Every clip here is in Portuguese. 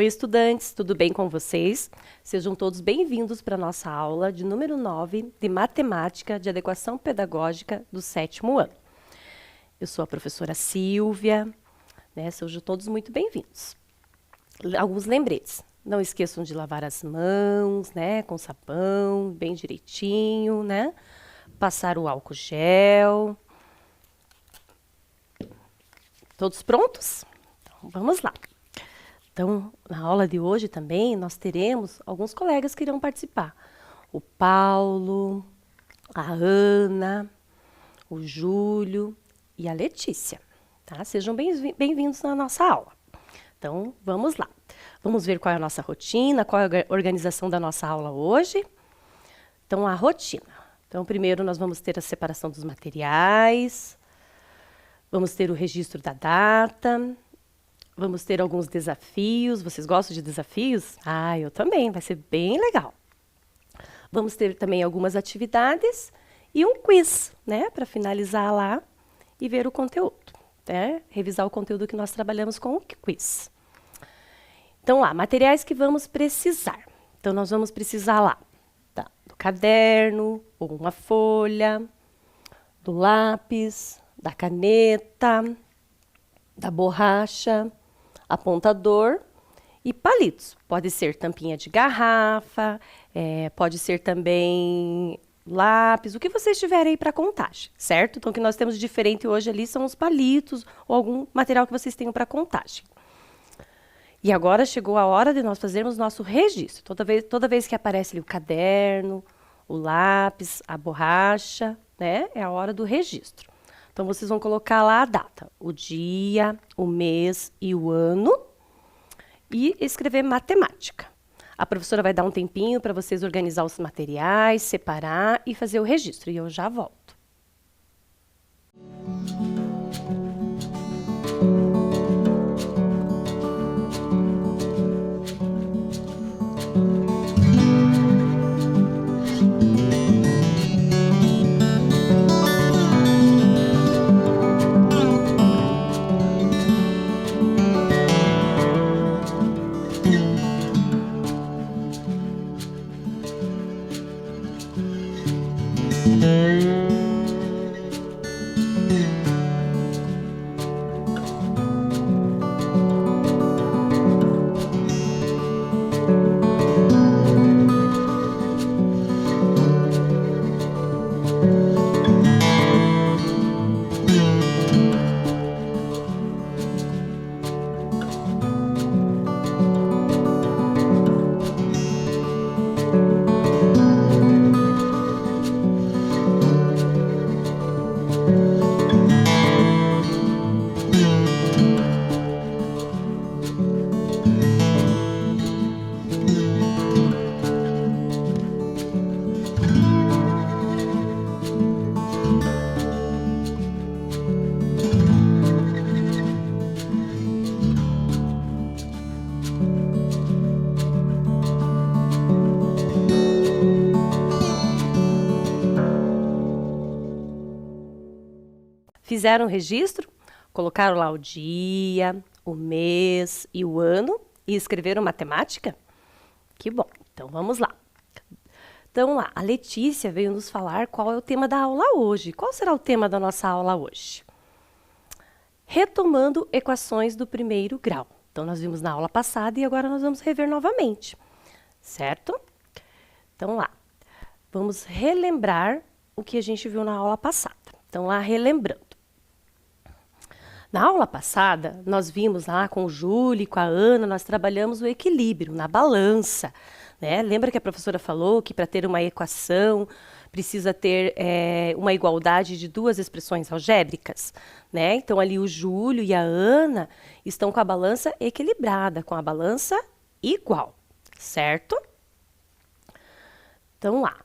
Oi, estudantes, tudo bem com vocês? Sejam todos bem-vindos para a nossa aula de número 9 de Matemática de Adequação Pedagógica do 7º ano. Eu sou a professora Silvia, né? Sejam todos muito bem-vindos. Alguns lembretes. Não esqueçam de lavar as mãos, né, com sabão, bem direitinho, né? Passar o álcool gel. Todos prontos? Então, vamos lá. Então, na aula de hoje também, nós teremos alguns colegas que irão participar. O Paulo, a Ana, o Júlio e a Letícia. Tá? Sejam bem-vindos na nossa aula. Então, vamos lá. Vamos ver qual é a nossa rotina, qual é a organização da nossa aula hoje. Então, a rotina. Então, primeiro nós vamos ter a separação dos materiais, vamos ter o registro da data, vamos ter alguns desafios. Vocês gostam de desafios? Ah, eu também, vai ser bem legal. Vamos ter também algumas atividades e um quiz, né, para finalizar lá e ver o conteúdo, né? Revisar o conteúdo que nós trabalhamos com o quiz. Então, lá, materiais que vamos precisar. Então, nós vamos precisar lá do caderno, ou uma folha, do lápis, da caneta, da borracha, apontador e palitos. Pode ser tampinha de garrafa, pode ser também lápis, o que vocês tiverem aí para contagem, certo? Então, o que nós temos de diferente hoje ali são os palitos ou algum material que vocês tenham para contagem. E agora chegou a hora de nós fazermos nosso registro. Toda vez que aparece ali o caderno, o lápis, a borracha, né? É a hora do registro. Então, vocês vão colocar lá a data, o dia, o mês e o ano e escrever matemática. A professora vai dar um tempinho para vocês organizar os materiais, separar e fazer o registro. E eu já volto. Fizeram o registro? Colocaram lá o dia, o mês e o ano e escreveram matemática? Que bom! Então, vamos lá. Então, lá, a Letícia veio nos falar qual é o tema da aula hoje. Qual será o tema da nossa aula hoje? Retomando equações do primeiro grau. Então, nós vimos na aula passada e agora nós vamos rever novamente, certo? Então, lá, vamos relembrar o que a gente viu na aula passada. Então, lá, relembrando. Na aula passada, nós vimos lá com o Júlio e com a Ana, nós trabalhamos o equilíbrio na balança, né? Lembra que a professora falou que para ter uma equação precisa ter uma igualdade de duas expressões algébricas, né? Então, ali o Júlio e a Ana estão com a balança equilibrada, com a balança igual, certo? Então, lá.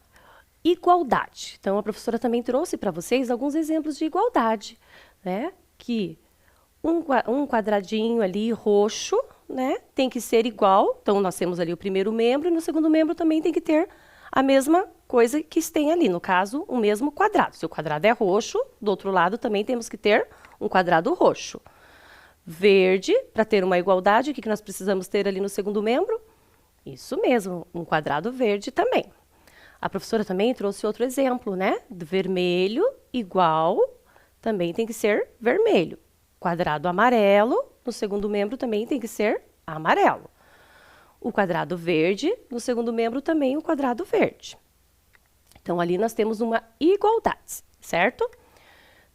Igualdade. Então, a professora também trouxe para vocês alguns exemplos de igualdade, né? Que um quadradinho ali roxo, né, tem que ser igual. Então, nós temos ali o primeiro membro e no segundo membro também tem que ter a mesma coisa que tem ali. No caso, o mesmo quadrado. Se o quadrado é roxo, do outro lado também temos que ter um quadrado roxo. verde, para ter uma igualdade, o que nós precisamos ter ali no segundo membro? Isso mesmo, um quadrado verde também. A professora também trouxe outro exemplo, né? Do vermelho igual, também tem que ser vermelho. Quadrado amarelo, no segundo membro também tem que ser amarelo. O quadrado verde, no segundo membro também o quadrado verde. Então, ali nós temos uma igualdade, certo?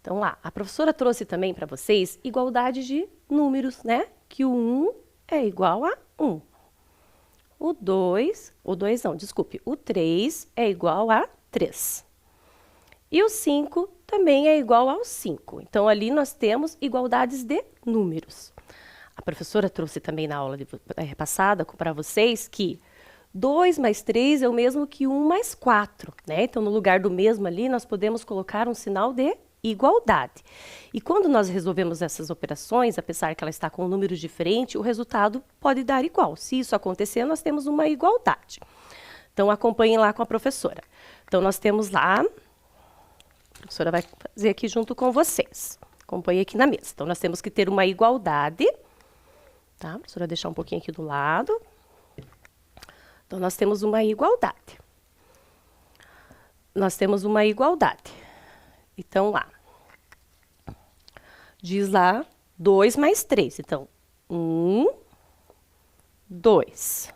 Então, lá, a professora trouxe também para vocês igualdade de números, né? Que o 1 é igual a 1. O 3 é igual a 3. E o 5 também é igual ao 5. Então, ali nós temos igualdades de números. A professora trouxe também na aula passada para vocês que 2 mais 3 é o mesmo que 1 mais 4, né? Então, no lugar do mesmo ali, nós podemos colocar um sinal de igualdade. E quando nós resolvemos essas operações, apesar que ela está com números diferentes, o resultado pode dar igual. Se isso acontecer, nós temos uma igualdade. Então, acompanhem lá com a professora. Então, nós temos lá, a professora vai fazer aqui junto com vocês. Acompanhe aqui na mesa. Então, nós temos que ter uma igualdade. Tá? A professora vai deixar um pouquinho aqui do lado. Então, nós temos uma igualdade. Nós temos uma igualdade. Então, lá, diz lá 2 mais 3. Então, 1, 2.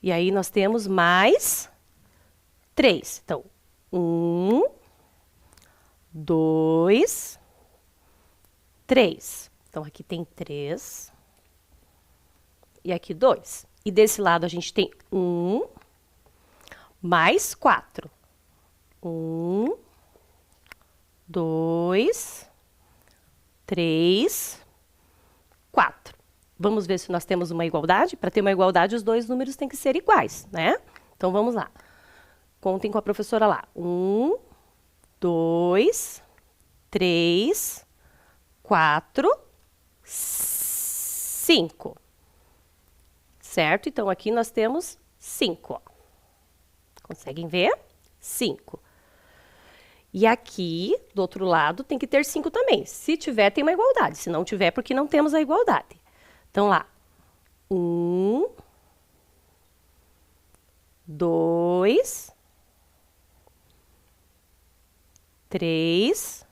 E aí, nós temos mais 3. Então, 1, 2, 3. Então, aqui tem 3. E aqui 2. E desse lado, a gente tem 1 mais 4. 1, 2, 3, 4. Vamos ver se nós temos uma igualdade. Para ter uma igualdade, os dois números têm que ser iguais, né? Então, vamos lá. Contem com a professora lá. 1, 2, 3, 4, 5. Certo? Então, aqui nós temos 5, ó. Conseguem ver? 5. E aqui, do outro lado, tem que ter 5 também. Se tiver, tem uma igualdade. Se não tiver, porque não temos a igualdade. Então, lá. 1, 2, 3,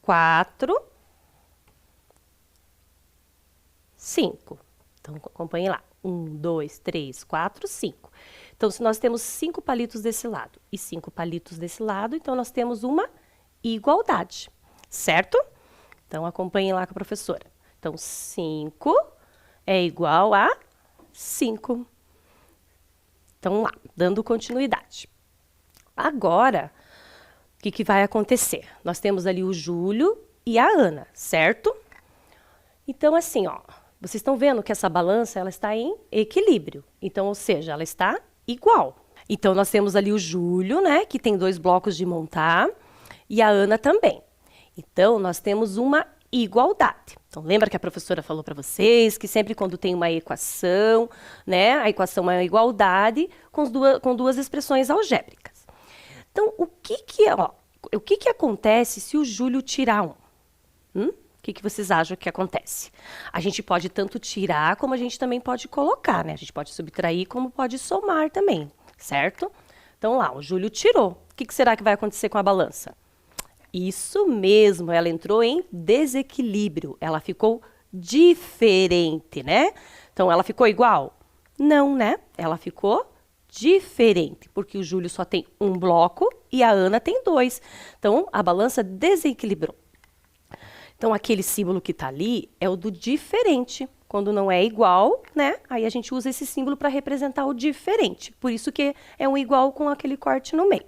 4, 5. Então, acompanhem lá. 1, 2, 3, 4, 5. Então, se nós temos 5 palitos desse lado e 5 palitos desse lado, então nós temos uma igualdade, certo? Então, acompanhem lá com a professora. Então, 5 é igual a 5. Então, lá, dando continuidade. Agora, o que vai acontecer? Nós temos ali o Júlio e a Ana, certo? Então, assim, ó, vocês estão vendo que essa balança ela está em equilíbrio. Então, ou seja, ela está igual. Então, nós temos ali o Júlio, né, que tem 2 blocos de montar, e a Ana também. Então, nós temos uma igualdade. Então, lembra que a professora falou para vocês que sempre quando tem uma equação, né, a equação é uma igualdade com duas expressões algébricas. Então, o que acontece se o Júlio tirar 1? O que vocês acham que acontece? A gente pode tanto tirar, como a gente também pode colocar, né? A gente pode subtrair, como pode somar também, certo? Então, lá, o Júlio tirou. O que será que vai acontecer com a balança? Isso mesmo, ela entrou em desequilíbrio. Ela ficou diferente, né? Então, ela ficou igual? Não, né? Ela ficou diferente, porque o Júlio só tem 1 bloco e a Ana tem 2. Então, a balança desequilibrou. Então, aquele símbolo que está ali é o do diferente. Quando não é igual, né? Aí a gente usa esse símbolo para representar o diferente. Por isso que é um igual com aquele corte no meio.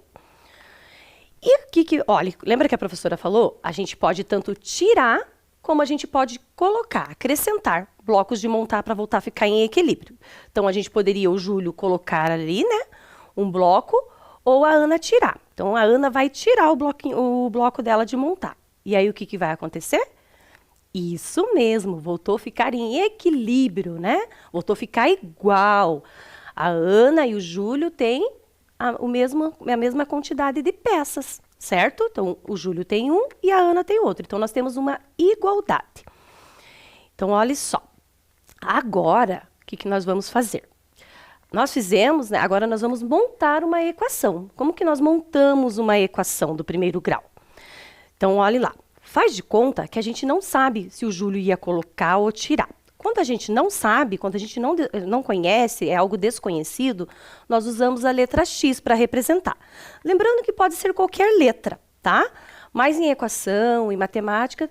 E aqui olha, lembra que a professora falou? A gente pode tanto tirar, como a gente pode colocar, acrescentar blocos de montar para voltar a ficar em equilíbrio. Então, a gente poderia, o Júlio, colocar ali, né? Um bloco, ou a Ana tirar. Então, a Ana vai tirar o bloco dela de montar. E aí, o que vai acontecer? Isso mesmo, voltou a ficar em equilíbrio, né? Voltou a ficar igual. A Ana e o Júlio têm a mesma quantidade de peças, certo? Então, o Júlio tem um e a Ana tem outro. Então, nós temos uma igualdade. Então, olha só. Agora, o que nós vamos fazer? Nós fizemos, né? Agora nós vamos montar uma equação. Como que nós montamos uma equação do primeiro grau? Então, olhe lá. Faz de conta que a gente não sabe se o Júlio ia colocar ou tirar. Quando a gente não sabe, quando a gente não conhece, é algo desconhecido, nós usamos a letra X para representar. Lembrando que pode ser qualquer letra, tá? Mas em equação, em matemática,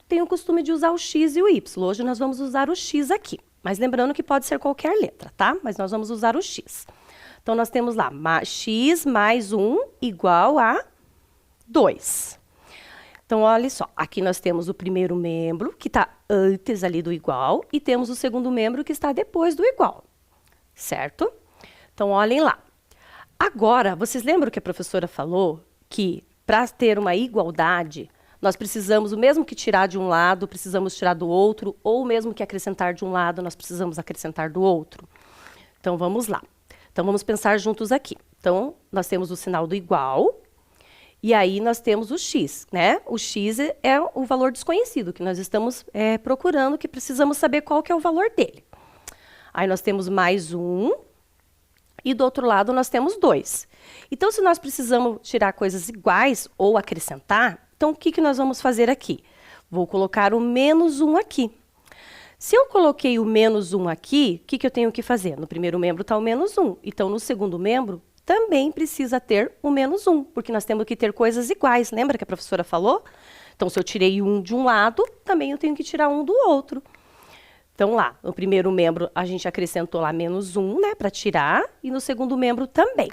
tem o costume de usar o X e o Y. Hoje nós vamos usar o X aqui. Mas lembrando que pode ser qualquer letra, tá? Mas nós vamos usar o X. Então, nós temos lá, X mais 1 igual a 2. Então, olha só, aqui nós temos o primeiro membro, que está antes ali do igual, e temos o segundo membro, que está depois do igual, certo? Então, olhem lá. Agora, vocês lembram que a professora falou que, para ter uma igualdade, nós precisamos, o mesmo que tirar de um lado, precisamos tirar do outro, ou o mesmo que acrescentar de um lado, nós precisamos acrescentar do outro. Então, vamos lá. Então, vamos pensar juntos aqui. Então, nós temos o sinal do igual, e aí nós temos o X, né? O X é o valor desconhecido, que nós estamos procurando, que precisamos saber qual que é o valor dele. Aí nós temos mais 1, e do outro lado nós temos 2. Então, se nós precisamos tirar coisas iguais ou acrescentar, então o que nós vamos fazer aqui? Vou colocar o menos 1 aqui. Se eu coloquei o menos 1 aqui, o que eu tenho que fazer? No primeiro membro está o menos 1. Então, no segundo membro, também precisa ter o menos 1, porque nós temos que ter coisas iguais. Lembra que a professora falou? Então, se eu tirei 1 de um lado, também eu tenho que tirar 1 do outro. Então, lá, no primeiro membro, a gente acrescentou lá menos 1, né, para tirar, e no segundo membro também.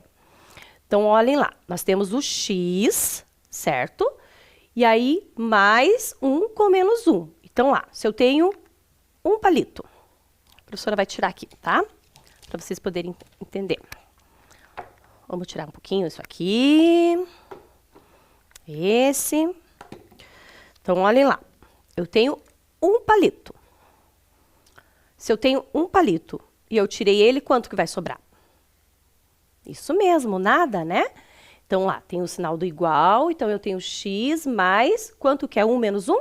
Então, olhem lá, nós temos o X, certo? E aí, mais 1 com menos 1. Então, lá, se eu tenho um palito, a professora vai tirar aqui, tá? Para vocês poderem entender. Vamos tirar um pouquinho isso aqui. Esse. Então, olhem lá. Eu tenho um palito. Se eu tenho um palito e eu tirei ele, quanto que vai sobrar? Isso mesmo, nada, né? Então, lá, tem o sinal do igual. Então, eu tenho x mais... Quanto que é 1 menos 1?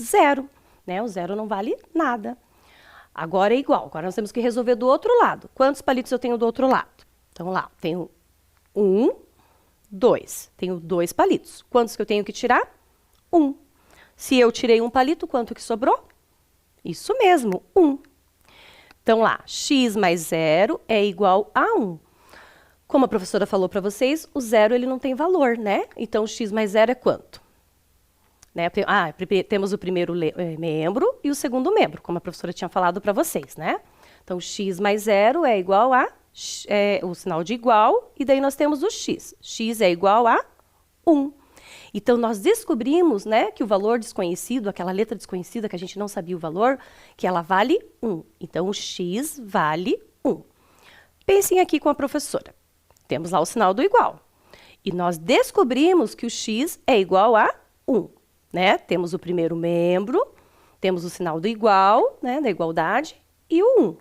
0. Né? O 0 não vale nada. Agora é igual. Agora, nós temos que resolver do outro lado. Quantos palitos eu tenho do outro lado? Então, lá, tenho 1, 2. Tenho 2 palitos. Quantos que eu tenho que tirar? 1. Se eu tirei um palito, quanto que sobrou? Isso mesmo, 1. Então, lá, x mais 0 é igual a 1. Como a professora falou para vocês, o 0 ele não tem valor, né? Então, x mais 0 é quanto? Né? Temos o primeiro membro e o segundo membro, como a professora tinha falado para vocês, né? Então, x mais 0 é igual a o sinal de igual, e daí nós temos o x. X é igual a 1. Então, nós descobrimos, né, que o valor desconhecido, aquela letra desconhecida que a gente não sabia o valor, que ela vale 1. Então, o x vale 1. Pensem aqui com a professora. Temos lá o sinal do igual. E nós descobrimos que o x é igual a 1. Né? Temos o primeiro membro, temos o sinal do igual, né, da igualdade, e o 1.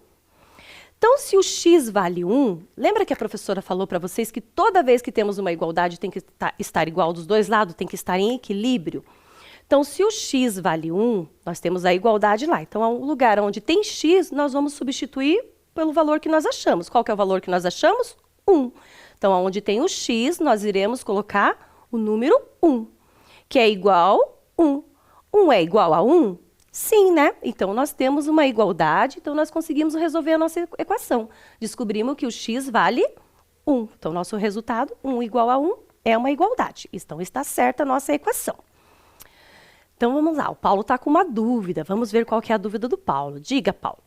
Então, se o x vale 1, lembra que a professora falou para vocês que toda vez que temos uma igualdade tem que estar igual dos dois lados, tem que estar em equilíbrio? Então, se o x vale 1, nós temos a igualdade lá. Então, o lugar onde tem x, nós vamos substituir pelo valor que nós achamos. Qual que é o valor que nós achamos? 1. Então, onde tem o x, nós iremos colocar o número 1, que é igual a 1. 1 é igual a 1? Sim, né? Então, nós temos uma igualdade, então nós conseguimos resolver a nossa equação. Descobrimos que o x vale 1. Então, nosso resultado, 1 igual a 1, é uma igualdade. Então, está certa a nossa equação. Então, vamos lá. O Paulo está com uma dúvida. Vamos ver qual que é a dúvida do Paulo. Diga, Paulo.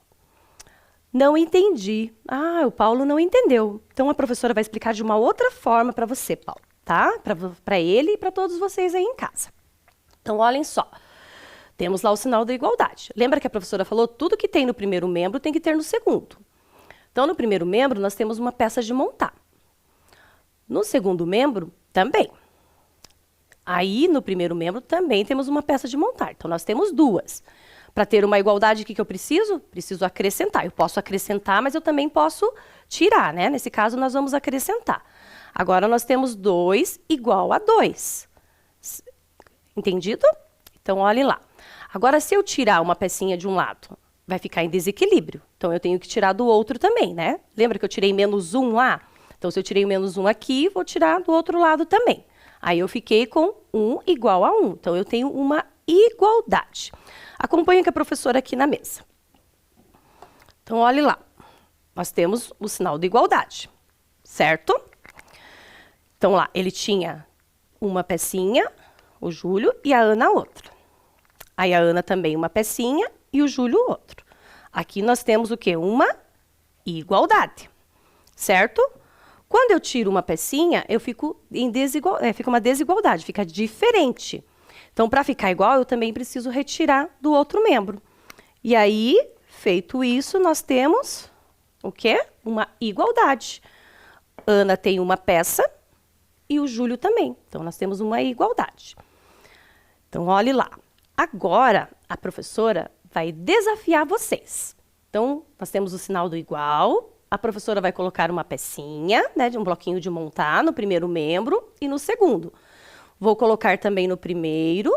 Não entendi. Ah, o Paulo não entendeu. Então, a professora vai explicar de uma outra forma para você, Paulo, tá? Para ele e para todos vocês aí em casa. Então, olhem só. Temos lá o sinal da igualdade. Lembra que a professora falou? Tudo que tem no primeiro membro tem que ter no segundo. Então, no primeiro membro, nós temos uma peça de montar. No segundo membro, também. Aí, no primeiro membro, também temos uma peça de montar. Então, nós temos duas. Para ter uma igualdade, o que eu preciso? Preciso acrescentar. Eu posso acrescentar, mas eu também posso tirar, né? Nesse caso, nós vamos acrescentar. Agora, nós temos 2 igual a 2. Entendido? Então, olhe lá. Agora, se eu tirar uma pecinha de um lado, vai ficar em desequilíbrio. Então, eu tenho que tirar do outro também, né? Lembra que eu tirei menos 1 lá? Então, se eu tirei o menos 1 aqui, vou tirar do outro lado também. Aí, eu fiquei com 1 igual a 1. Então, eu tenho uma igualdade. Acompanhe com a professora aqui na mesa. Então, olhe lá. Nós temos o sinal de igualdade, certo? Então, lá, ele tinha uma pecinha, o Júlio, e a Ana outra. Aí, a Ana também uma pecinha e o Júlio outro. Aqui nós temos o quê? Uma igualdade, certo? Quando eu tiro uma pecinha, eu fico em fica uma desigualdade, fica diferente. Então, para ficar igual, eu também preciso retirar do outro membro. E aí, feito isso, nós temos o quê? Uma igualdade. Ana tem uma peça e o Júlio também. Então, nós temos uma igualdade. Então, olhe lá. Agora, a professora vai desafiar vocês. Então, nós temos o sinal do igual. A professora vai colocar uma pecinha, né, de um bloquinho de montar no primeiro membro e no segundo. Vou colocar também no primeiro.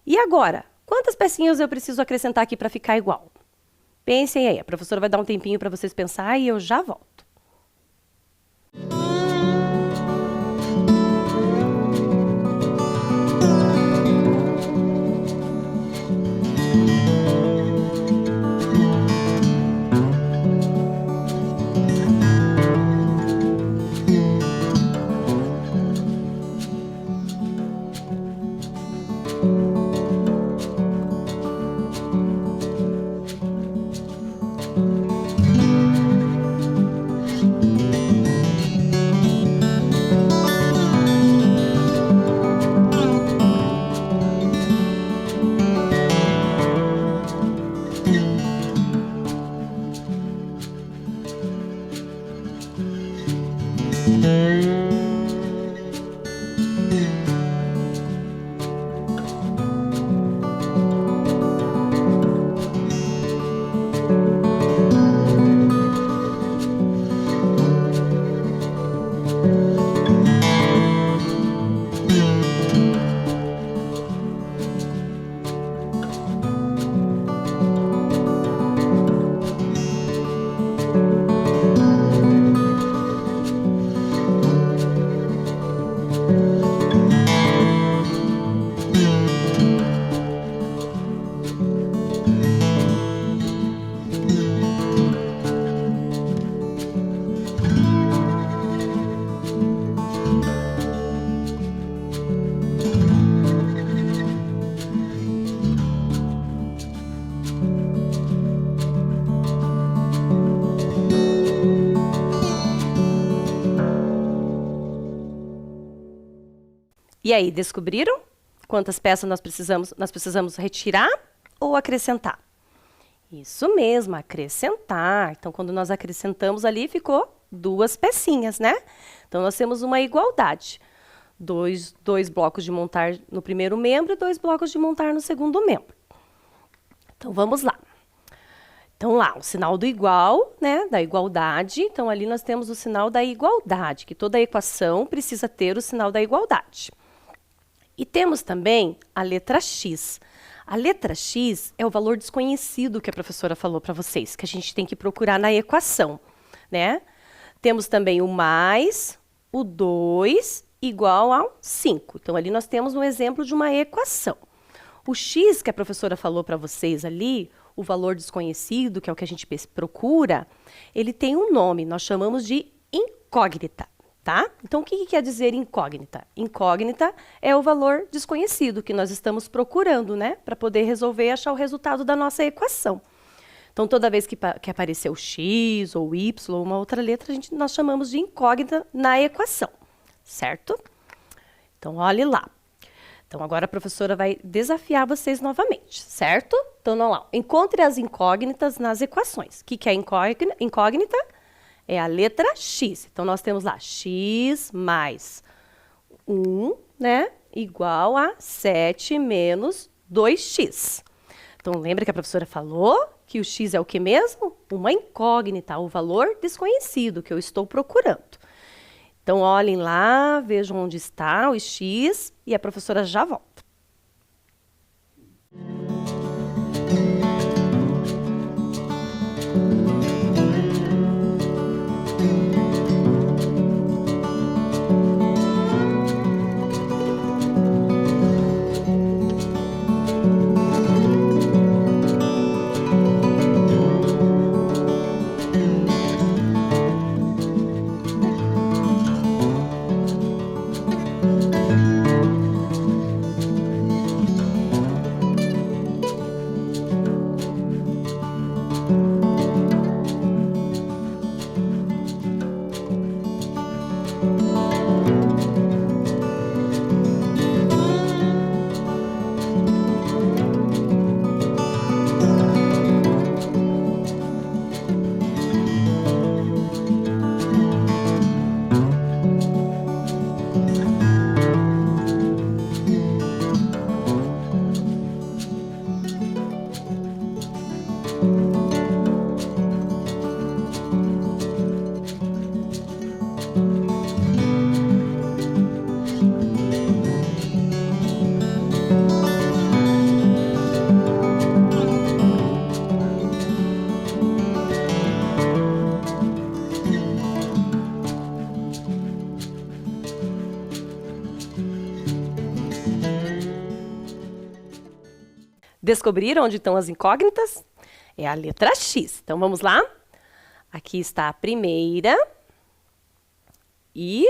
E agora, quantas pecinhas eu preciso acrescentar aqui para ficar igual? Pensem aí, a professora vai dar um tempinho para vocês pensar e eu já volto. E aí, descobriram quantas peças nós precisamos retirar ou acrescentar? Isso mesmo, acrescentar. Então, quando nós acrescentamos ali, ficou 2 pecinhas, né? Então, nós temos uma igualdade. Dois blocos de montar no primeiro membro e 2 blocos de montar no segundo membro. Então, vamos lá. Então, lá, o sinal do igual, né, da igualdade. Então, ali nós temos o sinal da igualdade, que toda equação precisa ter o sinal da igualdade. E temos também a letra X. A letra X é o valor desconhecido que a professora falou para vocês, que a gente tem que procurar na equação, né? Temos também o mais, o 2 igual ao 5. Então, ali nós temos um exemplo de uma equação. O X que a professora falou para vocês ali, o valor desconhecido, que é o que a gente procura, ele tem um nome, nós chamamos de incógnita. Tá? Então, o que quer dizer incógnita? Incógnita é o valor desconhecido que nós estamos procurando, né? Para poder resolver e achar o resultado da nossa equação. Então, toda vez que aparecer o x ou o y ou uma outra letra, nós chamamos de incógnita na equação, certo? Então, olhe lá. Então, agora a professora vai desafiar vocês novamente, certo? Então, vamos lá. Encontre as incógnitas nas equações. O que é incógnita? É a letra X. Então, nós temos lá x mais 1, né, igual a 7 menos 2x. Então, lembra que a professora falou que o x é o que mesmo? Uma incógnita, o valor desconhecido que eu estou procurando. Então, olhem lá, vejam onde está o X e a professora já volta. Descobriram onde estão as incógnitas? É a letra X. Então, vamos lá? Aqui está a primeira e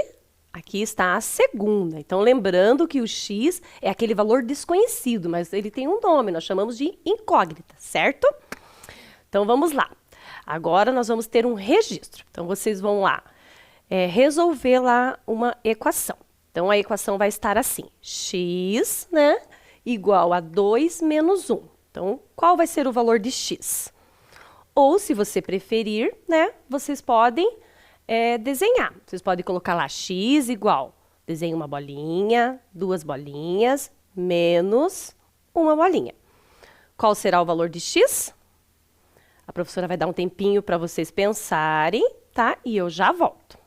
aqui está a segunda. Então, lembrando que o X é aquele valor desconhecido, mas ele tem um nome, nós chamamos de incógnita, certo? Então, vamos lá. Agora, nós vamos ter um registro. Então, vocês vão lá resolver lá uma equação. Então, a equação vai estar assim, x, né, igual a 2 menos 1. Então, qual vai ser o valor de x? Ou, se você preferir, né, vocês podem desenhar. Vocês podem colocar lá x igual, desenha uma bolinha, duas bolinhas, menos uma bolinha. Qual será o valor de x? A professora vai dar um tempinho para vocês pensarem, tá? E eu já volto.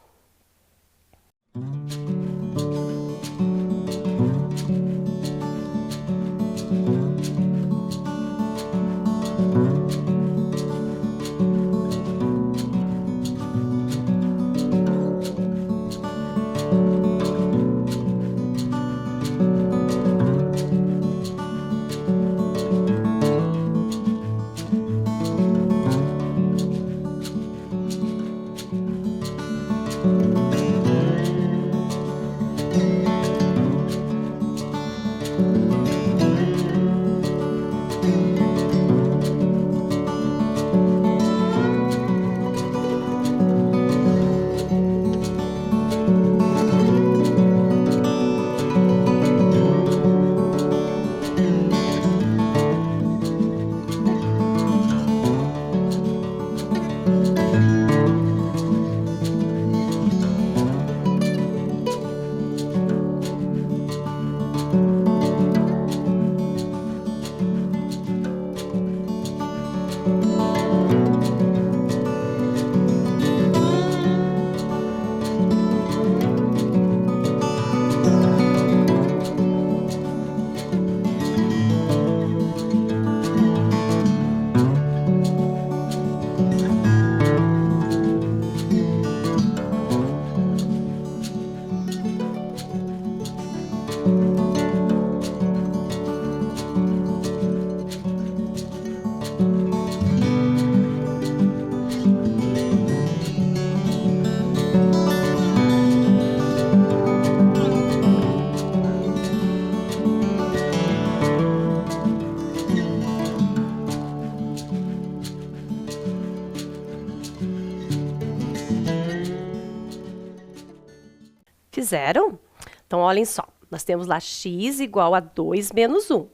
Fizeram? Então, olhem só. Nós temos lá x igual a 2 menos 1.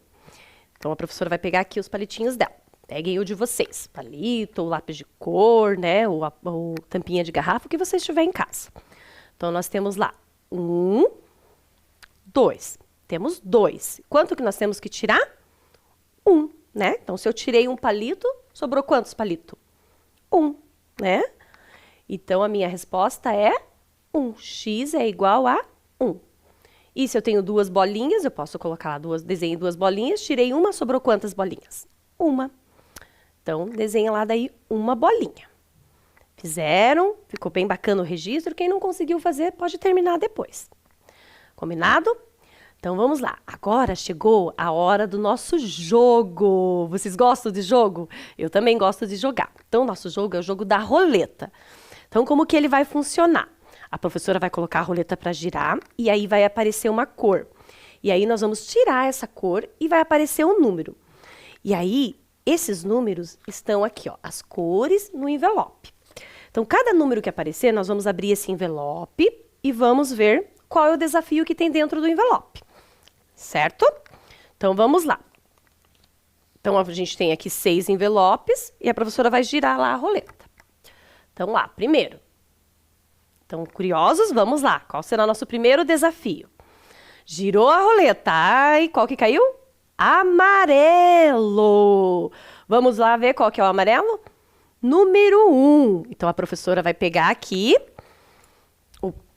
Então, a professora vai pegar aqui os palitinhos dela. Peguem o de vocês. Palito, ou lápis de cor, né? Ou tampinha de garrafa, o que vocês tiverem em casa. Então, nós temos lá 1, 2. Temos 2. Quanto que nós temos que tirar? 1, né? Então, se eu tirei um palito, sobrou quantos palitos? 1, né? Então, a minha resposta é 1. X é igual a 1. E se eu tenho duas bolinhas, eu posso colocar lá desenho duas bolinhas, tirei uma, sobrou quantas bolinhas? Uma. Então, desenha lá daí uma bolinha. Fizeram, ficou bem bacana o registro. Quem não conseguiu fazer, pode terminar depois. Combinado? Então, vamos lá. Agora chegou a hora do nosso jogo. Vocês gostam de jogo? Eu também gosto de jogar. Então, nosso jogo é o jogo da roleta. Então, como que ele vai funcionar? A professora vai colocar a roleta para girar e aí vai aparecer uma cor. E aí nós vamos tirar essa cor e vai aparecer um número. E aí, esses números estão aqui, ó, as cores no envelope. Então, cada número que aparecer, nós vamos abrir esse envelope e vamos ver qual é o desafio que tem dentro do envelope. Certo? Então, vamos lá. Então, a gente tem aqui 6 envelopes e a professora vai girar lá a roleta. Então, lá, primeiro. Então, curiosos? Vamos lá. Qual será o nosso primeiro desafio? Girou a roleta. Ai, qual que caiu? Amarelo. Vamos lá ver qual que é o amarelo? Número 1. Então, a professora vai pegar aqui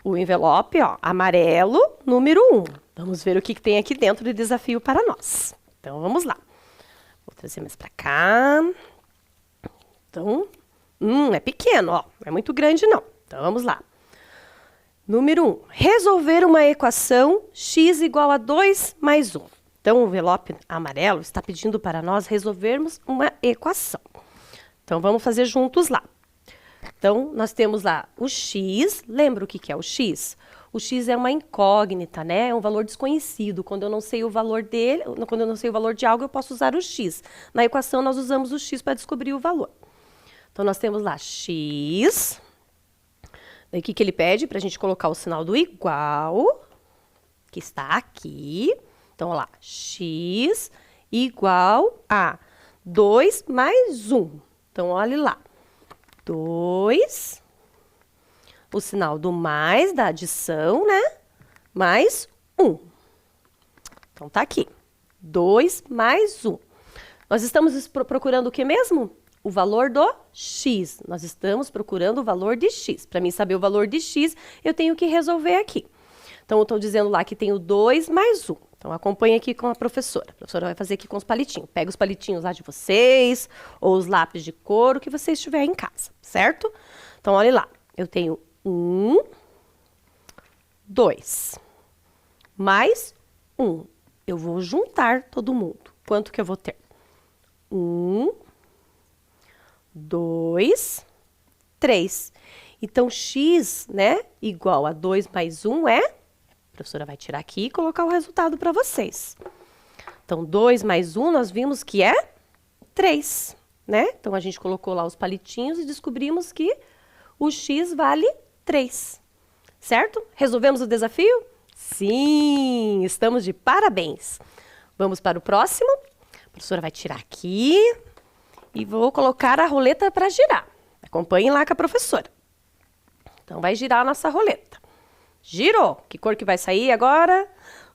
o envelope, ó, amarelo, número 1. Vamos ver o que tem aqui dentro de desafio para nós. Então, vamos lá. Vou trazer mais para cá. Então, é pequeno, ó. Não é muito grande, não. Então, vamos lá. Número 1. Resolver uma equação x igual a 2 mais 1. Então, o envelope amarelo está pedindo para nós resolvermos uma equação. Então, vamos fazer juntos lá. Então, nós temos lá o x. Lembra o que é o x? O x é uma incógnita, né? É um valor desconhecido. Quando eu não sei o valor dele, quando eu não sei o valor de algo, eu posso usar o x. Na equação, nós usamos o x para descobrir o valor. Então, nós temos lá x. Daí, o que ele pede? Para a gente colocar o sinal do igual, que está aqui. Então, olha lá, x igual a 2 mais 1. Então, olha lá, 2, o sinal do mais, da adição, né? Mais 1. Então, tá aqui, 2 mais 1. Nós estamos procurando o que mesmo? O valor do x. Nós estamos procurando o valor de x. Para mim saber o valor de x, eu tenho que resolver aqui. Então, eu estou dizendo lá que tenho 2 mais 1. Então, acompanhe aqui com a professora. A professora vai fazer aqui com os palitinhos. Pega os palitinhos lá de vocês, ou os lápis de cor, o que vocês tiverem em casa, certo? Então, olha lá. Eu tenho 1, 2, mais 1. Eu vou juntar todo mundo. Quanto que eu vou ter? 1, 2, 3. Então, x, né, igual a 2 mais 1 é... A professora vai tirar aqui e colocar o resultado para vocês. Então, 2 mais 1, nós vimos que é 3, né? Então, a gente colocou lá os palitinhos e descobrimos que o x vale 3, certo? Resolvemos o desafio? Sim, estamos de parabéns. Vamos para o próximo. A professora vai tirar aqui e vou colocar a roleta para girar. Acompanhem lá com a professora. Então, vai girar a nossa roleta. Girou. Que cor que vai sair agora?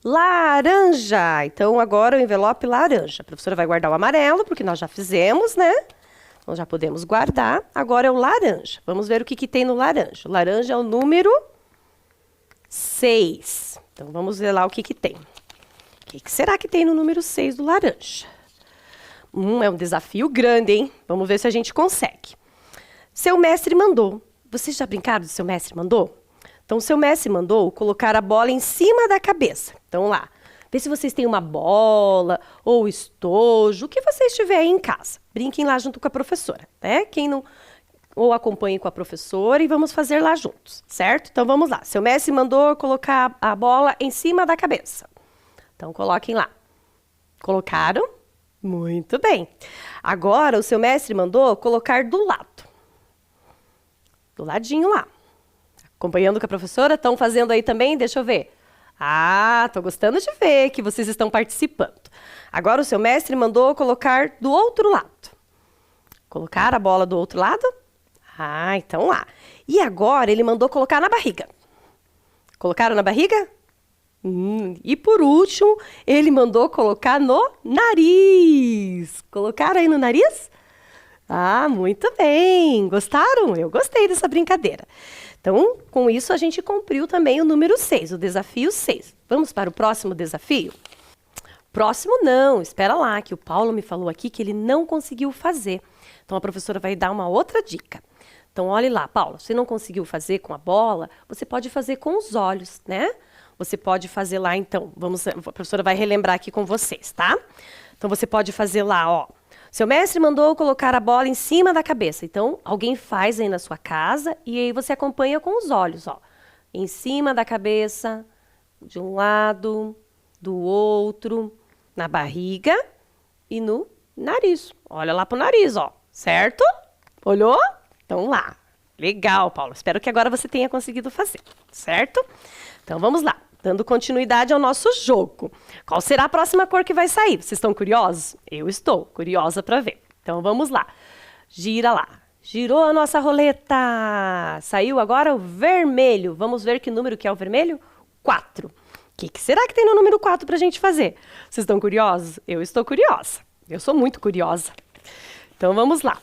Laranja. Então, agora o envelope laranja. A professora vai guardar o amarelo, porque nós já fizemos, né? Então, já podemos guardar. Agora é o laranja. Vamos ver o que tem no laranja. O laranja é o número 6. Então, vamos ver lá o que tem. O que será que tem no número 6 do laranja? É um desafio grande, hein? Vamos ver se a gente consegue. Seu mestre mandou. Vocês já brincaram de seu mestre mandou? Então, o seu mestre mandou colocar a bola em cima da cabeça. Então, lá, vê se vocês têm uma bola ou estojo, o que vocês tiverem em casa. Brinquem lá junto com a professora, né? Quem não... Ou acompanhe com a professora e vamos fazer lá juntos, certo? Então, vamos lá. Seu mestre mandou colocar a bola em cima da cabeça. Então, coloquem lá. Colocaram? Muito bem. Agora, o seu mestre mandou colocar do lado. Do ladinho lá. Acompanhando com a professora? Estão fazendo aí também? Deixa eu ver. Ah, estou gostando de ver que vocês estão participando. Agora o seu mestre mandou colocar do outro lado. Colocar a bola do outro lado? Ah, então lá. E agora ele mandou colocar na barriga. Colocaram na barriga? E por último, ele mandou colocar no nariz. Colocaram aí no nariz? Ah, muito bem. Gostaram? Eu gostei dessa brincadeira. Então, com isso, a gente cumpriu também o número 6, o desafio 6. Vamos para o próximo desafio? Próximo não, espera lá, que o Paulo me falou aqui que ele não conseguiu fazer. Então, a professora vai dar uma outra dica. Então, olhe lá, Paulo, você não conseguiu fazer com a bola, você pode fazer com os olhos, né? Você pode fazer lá, então, a professora vai relembrar aqui com vocês, tá? Então, você pode fazer lá, ó. Seu mestre mandou colocar a bola em cima da cabeça. Então, alguém faz aí na sua casa e aí você acompanha com os olhos, ó. Em cima da cabeça, de um lado, do outro, na barriga e no nariz. Olha lá pro nariz, ó. Certo? Olhou? Então lá. Legal, Paulo. Espero que agora você tenha conseguido fazer, certo? Então vamos lá. Dando continuidade ao nosso jogo. Qual será a próxima cor que vai sair? Vocês estão curiosos? Eu estou curiosa para ver. Então vamos lá. Gira lá. Girou a nossa roleta. Saiu agora o vermelho. Vamos ver que número que é o vermelho? 4. O que será que tem no número 4 para a gente fazer? Vocês estão curiosos? Eu estou curiosa. Eu sou muito curiosa. Então vamos lá.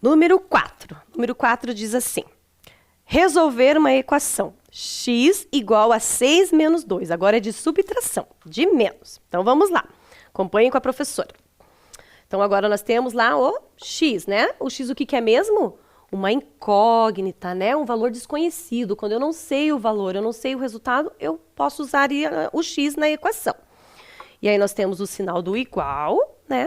Número 4. Número 4 diz assim. Resolver uma equação. X igual a 6 menos 2. Agora é de subtração, de menos. Então, vamos lá. Acompanhem com a professora. Então, agora nós temos lá o X, né? O X o que é mesmo? Uma incógnita, né? Um valor desconhecido. Quando eu não sei o valor, eu não sei o resultado, eu posso usar o X na equação. E aí, nós temos o sinal do igual, né?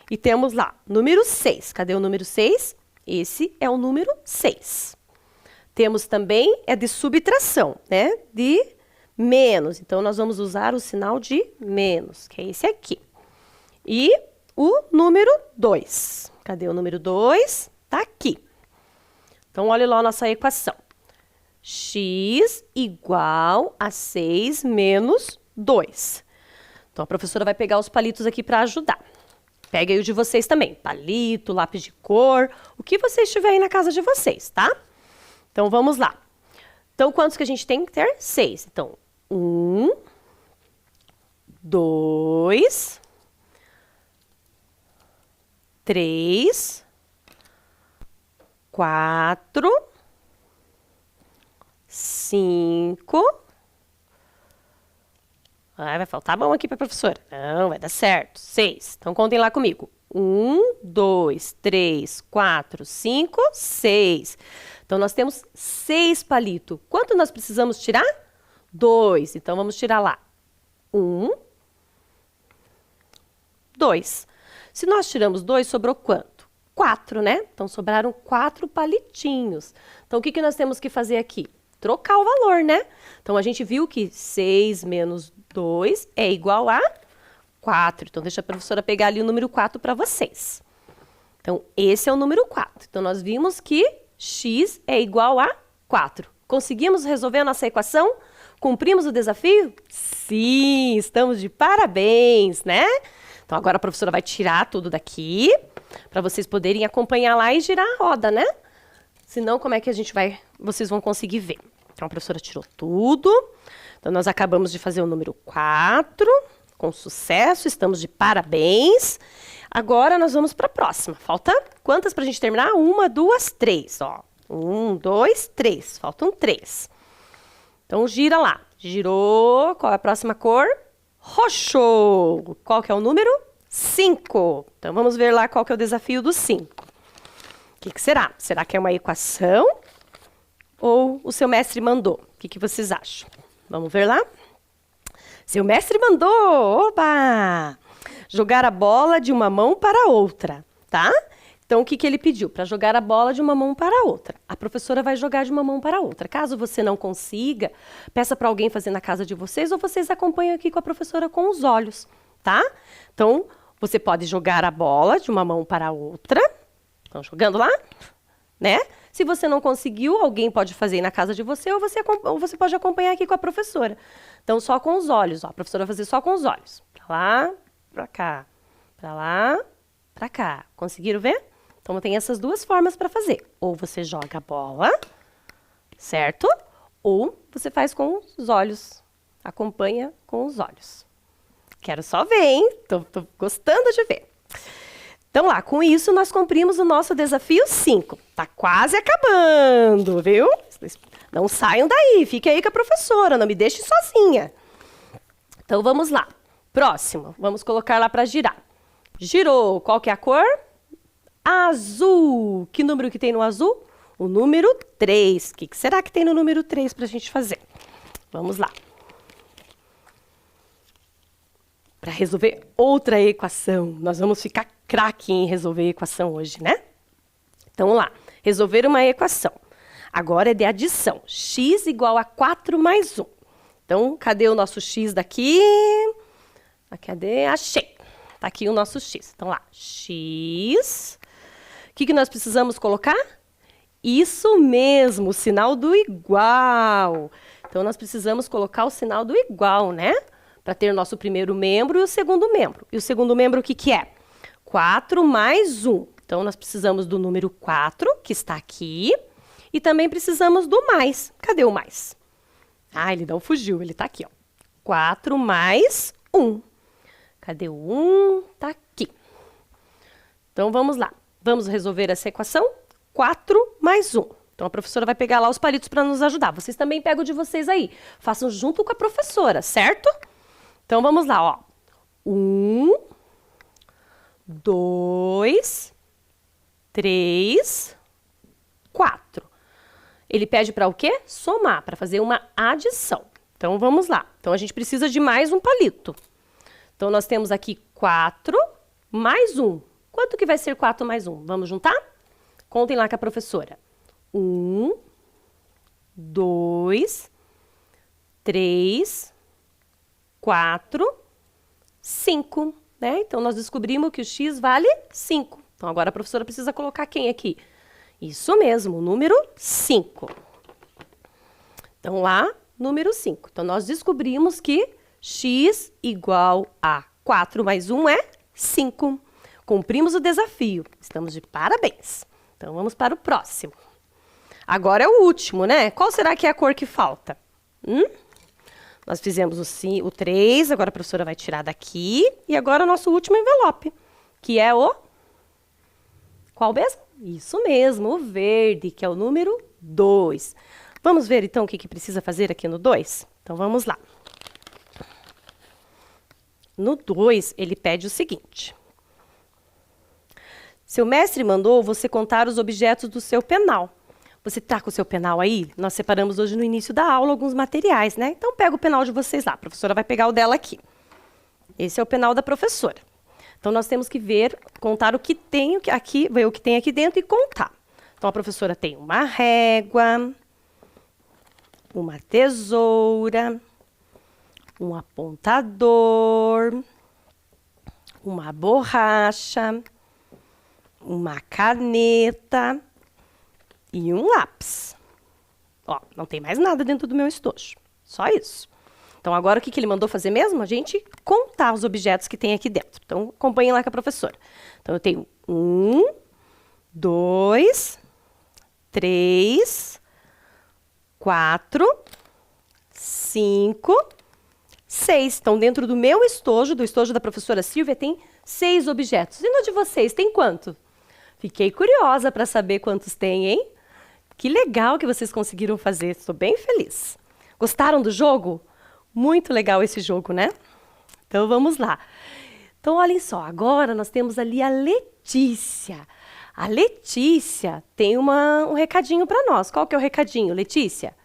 E temos lá, número 6. Cadê o número 6? Esse é o número 6. Temos também, é de subtração, né? De menos. Então, nós vamos usar o sinal de menos, que é esse aqui. E o número 2. Cadê o número 2? Tá aqui. Então, olha lá a nossa equação. X igual a 6 menos 2. Então, a professora vai pegar os palitos aqui para ajudar. Pega aí o de vocês também. Palito, lápis de cor, o que vocês tiverem aí na casa de vocês, tá? Então, vamos lá. Então, quantos que a gente tem que ter? 6. Então, 1, 2, 3, 4, 5. Vai faltar mão aqui para a professora. Não, vai dar certo. 6. Então, contem lá comigo. 1, 2, 3, 4, 5, 6. Então, nós temos 6 palitos. Quanto nós precisamos tirar? 2. Então, vamos tirar lá. 1, 2. Se nós tiramos 2, sobrou quanto? 4, né? Então, sobraram 4 palitinhos. Então, o que nós temos que fazer aqui? Trocar o valor, né? Então, a gente viu que 6 menos 2 é igual a 4. Então, deixa a professora pegar ali o número 4 para vocês. Então, esse é o número 4. Então, nós vimos que x é igual a 4. Conseguimos resolver a nossa equação? Cumprimos o desafio? Sim, estamos de parabéns, né? Então, agora a professora vai tirar tudo daqui, para vocês poderem acompanhar lá e girar a roda, né? Senão, como é que vocês vão conseguir ver? Então, a professora tirou tudo. Então, nós acabamos de fazer o número 4, com sucesso, estamos de parabéns. Agora, nós vamos para a próxima. Falta quantas para a gente terminar? 1, 2, 3, ó. 1, 2, 3. Faltam 3. Então, gira lá. Girou. Qual é a próxima cor? Roxo. Qual que é o número? 5. Então, vamos ver lá qual que é o desafio do 5. O que será? Será que é uma equação? Ou o seu mestre mandou? O que vocês acham? Vamos ver lá? Seu mestre mandou! Oba! Jogar a bola de uma mão para a outra, tá? Então, o que ele pediu? Para jogar a bola de uma mão para a outra. A professora vai jogar de uma mão para a outra. Caso você não consiga, peça para alguém fazer na casa de vocês ou vocês acompanham aqui com a professora com os olhos, tá? Então, você pode jogar a bola de uma mão para a outra. Estão jogando lá? Né? Se você não conseguiu, alguém pode fazer na casa de você ou você pode acompanhar aqui com a professora. Então, só com os olhos. Ó. A professora vai fazer só com os olhos. Para lá, para cá. Para lá, para cá. Conseguiram ver? Então, tem essas duas formas para fazer. Ou você joga a bola, certo? Ou você faz com os olhos. Acompanha com os olhos. Quero só ver, hein? Tô gostando de ver. Então lá, com isso nós cumprimos o nosso desafio 5. Tá quase acabando, viu? Não saiam daí, fiquem aí com a professora, não me deixem sozinha. Então vamos lá. Próximo, vamos colocar lá para girar. Girou, qual que é a cor? Azul. Que número que tem no azul? O número 3. O que será que tem no número 3 para a gente fazer? Vamos lá. Para resolver outra equação. Nós vamos ficar craque em resolver equação hoje, né? Então, vamos lá. Resolver uma equação. Agora é de adição. X igual a 4 mais 1. Então, cadê o nosso X daqui? Cadê? Achei. Tá aqui o nosso X. Então, lá. X. O que nós precisamos colocar? Isso mesmo, o sinal do igual. Então, nós precisamos colocar o sinal do igual, né? Para ter o nosso primeiro membro e o segundo membro. E o segundo membro, o que é? 4 mais 1. Então, nós precisamos do número 4, que está aqui. E também precisamos do mais. Cadê o mais? Ah, ele não fugiu, ele está aqui, ó. 4 mais 1. Cadê o 1? Está aqui. Então, vamos lá. Vamos resolver essa equação? 4 mais 1. Então, a professora vai pegar lá os palitos para nos ajudar. Vocês também pegam de vocês aí. Façam junto com a professora, certo? Então, vamos lá, ó. 1, 2, 3, 4. Ele pede para o quê? Somar, para fazer uma adição. Então, vamos lá. Então, a gente precisa de mais um palito. Então, nós temos aqui 4 mais 1. Quanto que vai ser 4 mais 1? Vamos juntar? Contem lá com a professora. 1, 2, 3, 4, 5. Né? Então, nós descobrimos que o x vale 5. Então, agora a professora precisa colocar quem aqui? Isso mesmo, o número 5. Então, lá, número 5. Então, nós descobrimos que x igual a 4 mais 1 é 5. Cumprimos o desafio. Estamos de parabéns. Então, vamos para o próximo. Agora é o último, né? Qual será que é a cor que falta? Nós fizemos o 3, agora a professora vai tirar daqui. E agora o nosso último envelope, que é o... Qual mesmo? Isso mesmo, o verde, que é o número 2. Vamos ver, então, o que precisa fazer aqui no 2? Então, vamos lá. No 2, ele pede o seguinte. Seu mestre mandou você contar os objetos do seu penal. Você está com o seu penal aí? Nós separamos hoje no início da aula alguns materiais, né? Então, pega o penal de vocês lá. A professora vai pegar o dela aqui. Esse é o penal da professora. Então, nós temos que ver, contar o que tem aqui, ver o que tem aqui dentro e contar. Então, a professora tem uma régua, uma tesoura, um apontador, uma borracha, uma caneta e um lápis. Ó, não tem mais nada dentro do meu estojo, só isso. Então, agora o que ele mandou fazer mesmo? A gente contar os objetos que tem aqui dentro. Então, acompanhem lá com a professora. Então, eu tenho 1, 2, 3, 4, 5, 6. Então, dentro do meu estojo, do estojo da professora Silvia, tem 6 objetos. E no de vocês, tem quanto? Fiquei curiosa para saber quantos tem, hein? Que legal que vocês conseguiram fazer. Estou bem feliz. Gostaram do jogo? Muito legal esse jogo, né? Então, vamos lá. Então, olhem só. Agora, nós temos ali a Letícia. A Letícia tem um recadinho para nós. Qual que é o recadinho, Letícia?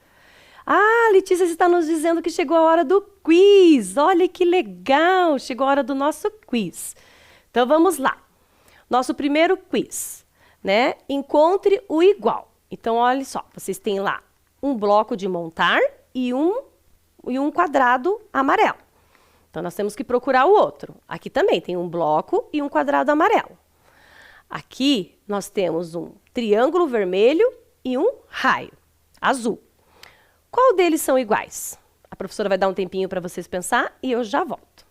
Ah, Letícia está nos dizendo que chegou a hora do quiz. Olha que legal. Chegou a hora do nosso quiz. Então, vamos lá. Nosso primeiro quiz, né? Encontre o igual. Então, olha só. Vocês têm lá um bloco de montar e um quadrado amarelo. Então, nós temos que procurar o outro. Aqui também tem um bloco e um quadrado amarelo. Aqui, nós temos um triângulo vermelho e um raio azul. Qual deles são iguais? A professora vai dar um tempinho para vocês pensar e eu já volto.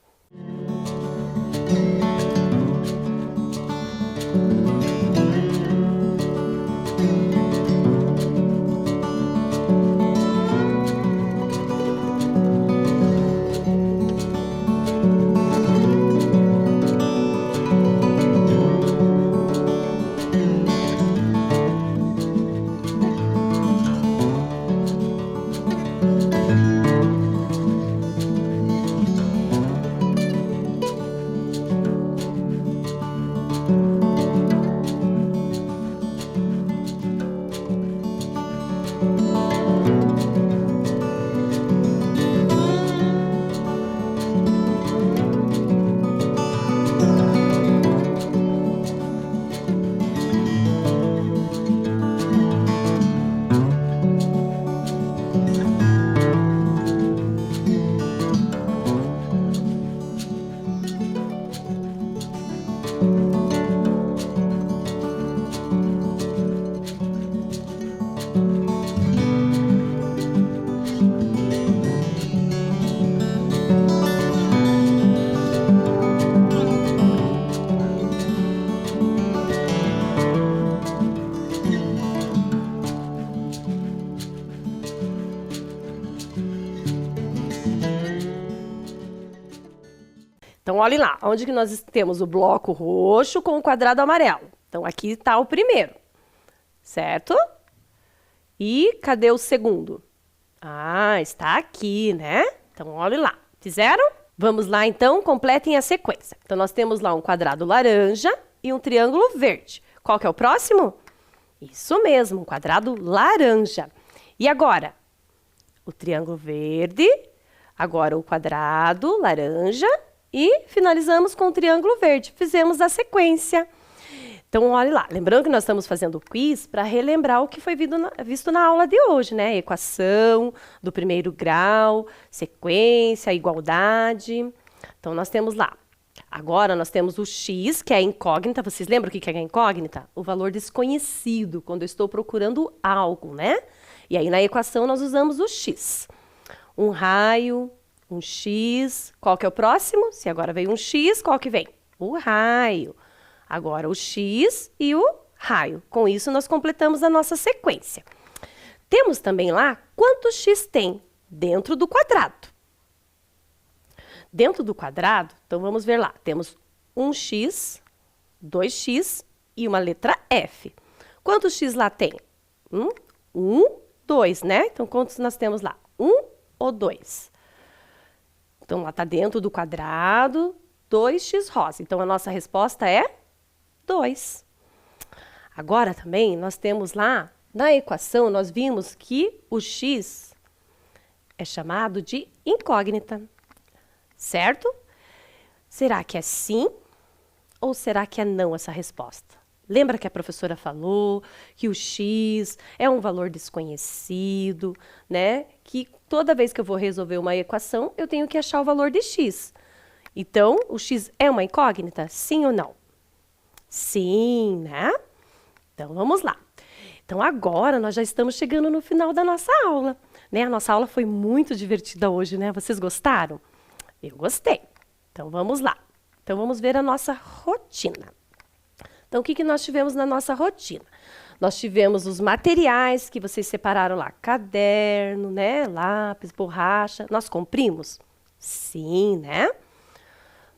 Então, olhem lá, onde que nós temos o bloco roxo com o quadrado amarelo. Então, aqui está o primeiro, certo? E cadê o segundo? Ah, está aqui, né? Então, olhem lá. Fizeram? Vamos lá, então, completem a sequência. Então, nós temos lá um quadrado laranja e um triângulo verde. Qual que é o próximo? Isso mesmo, um quadrado laranja. E agora? O triângulo verde, agora o quadrado laranja e finalizamos com o triângulo verde. Fizemos a sequência. Então, olha lá. Lembrando que nós estamos fazendo o quiz para relembrar o que foi visto na aula de hoje, né? Equação do primeiro grau, sequência, igualdade. Então, nós temos lá. Agora, nós temos o x, que é a incógnita. Vocês lembram o que é a incógnita? O valor desconhecido, quando eu estou procurando algo, né? E aí, na equação, nós usamos o x. Um raio, um x. Qual que é o próximo? Se agora veio um x, qual que vem? O raio. Agora, o x e o raio. Com isso, nós completamos a nossa sequência. Temos também lá quantos x tem dentro do quadrado. Dentro do quadrado, então vamos ver lá. Temos 1x, 2x e uma letra F. Quantos x lá tem? 2, né? Então, quantos nós temos lá? 1 ou 2? Então, lá está dentro do quadrado, 2x rosa. Então, a nossa resposta é 2. Agora, também, nós temos lá, na equação, nós vimos que o x é chamado de incógnita. Certo? Será que é sim ou será que é não essa resposta? Lembra que a professora falou que o x é um valor desconhecido, né? Que toda vez que eu vou resolver uma equação, eu tenho que achar o valor de x. Então, o x é uma incógnita? Sim ou não? Sim, né? Então, vamos lá. Então, agora nós já estamos chegando no final da nossa aula, né? A nossa aula foi muito divertida hoje, né? Vocês gostaram? Eu gostei. Então, vamos lá. Então, vamos ver a nossa rotina. Então, o que nós tivemos na nossa rotina? Nós tivemos os materiais que vocês separaram lá. Caderno, né? Lápis, borracha. Nós cumprimos? Sim, né?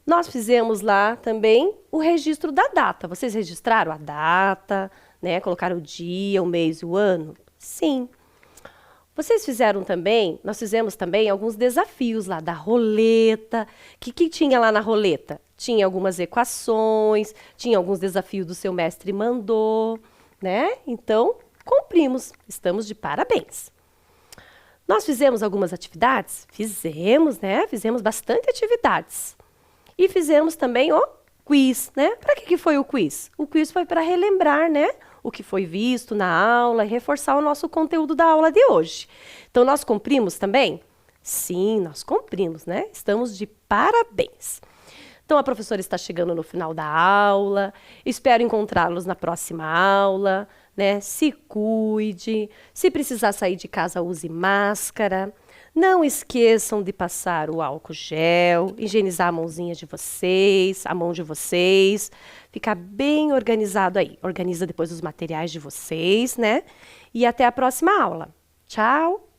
Nós fizemos lá também o registro da data. Vocês registraram a data, né? Colocaram o dia, o mês e o ano? Sim. Vocês fizeram também, nós fizemos também alguns desafios lá da roleta. O que tinha lá na roleta? Tinha algumas equações, tinha alguns desafios do seu mestre mandou, né? Então, cumprimos, estamos de parabéns. Nós fizemos algumas atividades? Fizemos, né? Fizemos bastante atividades. E fizemos também o quiz, né? Para que foi o quiz? O quiz foi para relembrar, né? O que foi visto na aula e reforçar o nosso conteúdo da aula de hoje. Então, nós cumprimos também? Sim, nós cumprimos, né? Estamos de parabéns. Então, a professora está chegando no final da aula. Espero encontrá-los na próxima aula, né? Se cuide. Se precisar sair de casa, use máscara. Não esqueçam de passar o álcool gel, higienizar a mãozinha de vocês, a mão de vocês, ficar bem organizado aí. Organiza depois os materiais de vocês, né? E até a próxima aula. Tchau!